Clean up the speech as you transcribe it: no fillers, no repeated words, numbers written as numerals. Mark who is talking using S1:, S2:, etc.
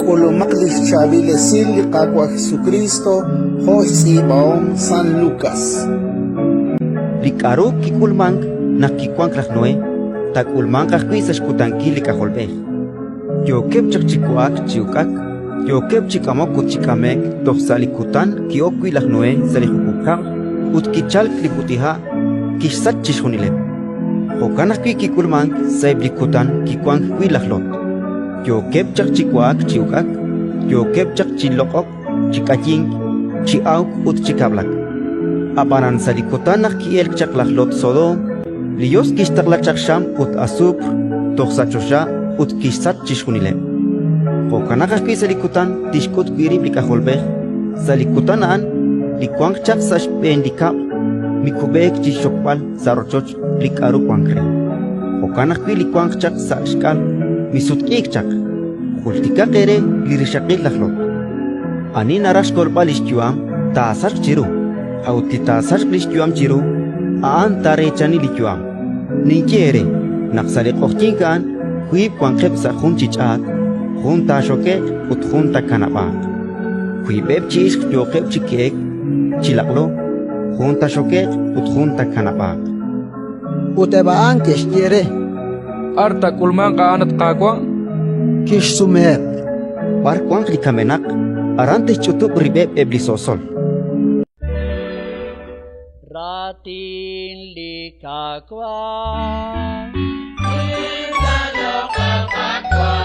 S1: Colomaklis Chavilesil Kakwa Jesucristo Josibao San Lucas.
S2: Likaro kikulmang nakikwang noe takulmang kakwisas kutankili kaholbeh. Yo kepchak chikuak chiukak, yo kepchikamok kuchikamek tohsalikutan kiokwilah noe salihukukang utkichal kliputiha kisat chishunilep. Hokanak kikulmang saiblikutan kikwang kwilahlot. Yo kepchak chikuak chiukak, yo kepchak chilokok chikaying chiauk utchikablak. Aparan salikutan kiel chaklahlot Sodom, lios kistaklachak sham ut asupr, tohsachosha ut kisat chishunilep. Hokanaka salikutan tishkut kwirib likaholbeh, salikutan an likwang chak sash pendikap, mikubek chishokpal sarochoch likaru kwankre. Hokanak likwang chak sashkal, misut chak, hultika kere lirishakil lahlot. Ani narash kolpal ishkyuam, taasar chiru. Autita sarklistyuam chiru aan tare chani lityuam ninkiere naksale qohtinkan huib kwanqeb sa khunchichak khunta shoke ut khunta kanaba huibeb chish yoqeb chikek chilaqlo khunta shoke ut khunta kanaba
S1: Utebaan kishkere
S3: Arta kulman kaanat qaqwa
S1: kishsumet.
S2: bar kwang likamenak arante chutub ribeb eblisosol.
S4: Ratin likakwa
S5: Indan yo kakakwa